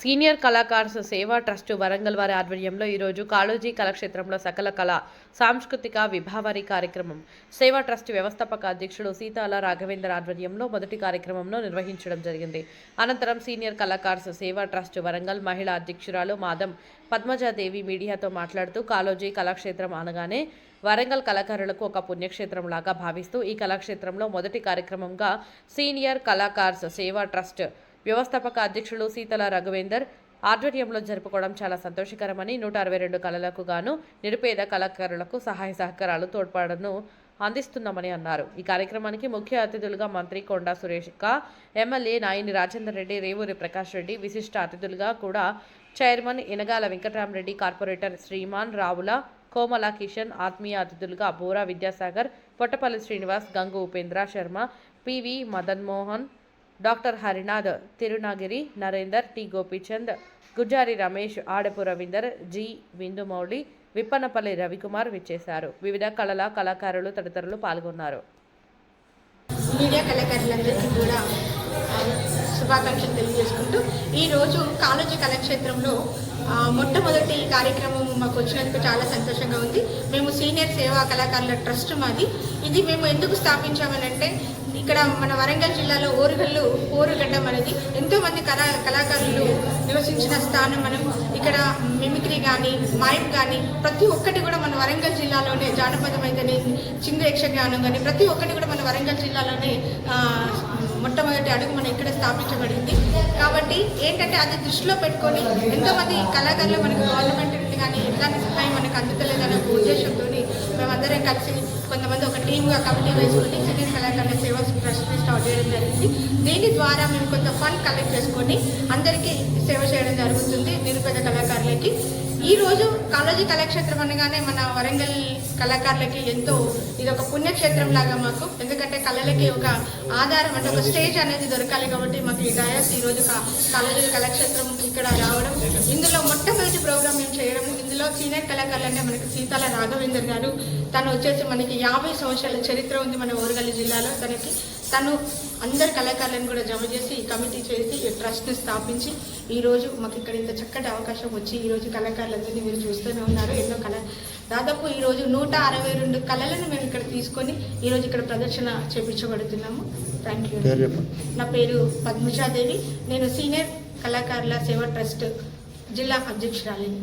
Senior కళాకార్స్ సేవా trust Warangal వారి ఆధ్వర్యంలో ఈరోజు కాళోజీ కళాక్షేత్రంలో సకల కళ సాంస్కృతిక విభావరి కార్యక్రమం సేవా ట్రస్ట్ వ్యవస్థాపక అధ్యక్షుడు సీతాల రాఘవేందర్ ఆధ్వర్యంలో మొదటి కార్యక్రమంలో నిర్వహించడం జరిగింది. అనంతరం సీనియర్ కళాకార్స్ సేవా ట్రస్ట్ వరంగల్ మహిళా అధ్యక్షురాలు మాదం పద్మజాదేవి మీడియాతో మాట్లాడుతూ కాళోజీ కళాక్షేత్రం అనగానే వరంగల్ కళాకారులకు ఒక పుణ్యక్షేత్రం లాగా భావిస్తూ ఈ కళాక్షేత్రంలో మొదటి కార్యక్రమంగా సీనియర్ కళాకార్స్ సేవా ట్రస్ట్ వ్యవస్థాపక అధ్యక్షులు సీతల రఘువేందర్ ఆధ్వర్యంలో జరుపుకోవడం చాలా సంతోషకరమని 162 కళలకు గాను నిరుపేద కళాకారులకు సహాయ సహకారాలు తోడ్పాటును అందిస్తున్నామని అన్నారు. ఈ కార్యక్రమానికి ముఖ్య అతిథులుగా మంత్రి కొండా సురేష్, ఎమ్మెల్యే నాయని రాజేందర్ రెడ్డి, రేవూరి ప్రకాష్ రెడ్డి, విశిష్ట అతిథులుగా కూడా చైర్మన్ ఇనగాల వెంకటరామరెడ్డి, కార్పొరేటర్ శ్రీమాన్ రావుల కోమల కిషన్, ఆత్మీయ అతిథులుగా Bora Vidyasagar, Pottapalli Srinivas, Gangu Upendra Sharma, PV Madanmohan, doctor Harinath, Tirunagiri Narender, T Gopichand, Gujjari Ramesh, Adapu Ravinder, G Vindumouli, Vippanapalli Ravikumar విచ్చేశారు. వివిధ కళల కళాకారులు తదితరులు పాల్గొన్నారు. మీడియా కళాకారులందరికీ కూడా శుభాకాంక్షలు తెలియజేసుకుంటూ ఈరోజు కాళోజీ కళాక్షేత్రంలో మొట్టమొదటి కార్యక్రమం మాకు వచ్చినందుకు చాలా సంతోషంగా ఉంది. మేము సీనియర్ సేవా కళాకారుల ట్రస్ట్ మాది. ఇది మేము ఎందుకు స్థాపించామనంటే ఇక్కడ మన వరంగల్ జిల్లాలో ఓరుగడ్డం అనేది ఎంతోమంది కళాకారులు నివసించిన స్థానం. మనం ఇక్కడ మిమిక్రీ కానీ మైమ్ కానీ ప్రతి ఒక్కటి కూడా మన వరంగల్ జిల్లాలోనే, జానపదం అయితేనే, చిందు యక్షగానం కానీ ప్రతి ఒక్కటి కూడా మన వరంగల్ జిల్లాలోనే మొట్టమొదటి అడుగు మనం ఇక్కడ స్థాపించబడింది. కాబట్టి ఏంటంటే అది దృష్టిలో పెట్టుకొని ఎంతోమంది కళాకారులు మనకు గవర్నమెంట్ నుండి కానీ ఎట్లాంటి సహాయం మనకు అందుతలేదనే ఉద్దేశంతో మేమందరం కలిసి కొంతమంది ఒక టీమ్గా కమిటీ వేసుకొని సీనియర్ కళాకారుల సేవా ట్రస్ట్ని స్టార్ట్ చేయడం జరిగింది. దీని ద్వారా మేము కొంత ఫండ్ కలెక్ట్ చేసుకొని అందరికీ సేవ చేయడం జరుగుతుంది, నిరుపేద కళాకారులకి. ఈరోజు కాళోజీ కళాక్షేత్రం అనగానే మన వరంగల్ కళాకారులకి ఎంతో ఇది ఒక పుణ్యక్షేత్రం లాగా మాకు. ఎందుకంటే కళలకి ఒక ఆధారం అంటే ఒక స్టేజ్ అనేది దొరకాలి. కాబట్టి మాకు ఈ డయాస్ ఈరోజు కాళోజీ కళాక్షేత్రం ఇక్కడ రావడం, ఇందులో మొట్టమొదటి ప్రోగ్రామ్ మేము చేయడం. ఇందులో సీనియర్ కళాకారులు అంటే మనకి సీతాల రాఘవేందర్ గారు, తను వచ్చేసి మనకి 50 సంవత్సరాల చరిత్ర ఉంది మన ఓరుగల్లు జిల్లాలో. తను అందరు కళాకారులను కూడా జమ చేసి ఈ కమిటీ చేసి ఈ ట్రస్ట్ని స్థాపించి ఈరోజు మాకు ఇక్కడ ఇంత చక్కటి అవకాశం వచ్చి ఈరోజు కళాకారులందరినీ మీరు చూస్తూనే ఉన్నారు. ఎన్నో దాదాపు ఈరోజు 162 కళలను మేము ఇక్కడ తీసుకొని ఈరోజు ఇక్కడ ప్రదర్శన చేపించబడుతున్నాము. Thank you. నా పేరు పద్మజాదేవి. నేను సీనియర్ కళాకారుల సేవా ట్రస్ట్ జిల్లా అధ్యక్షురాలిని.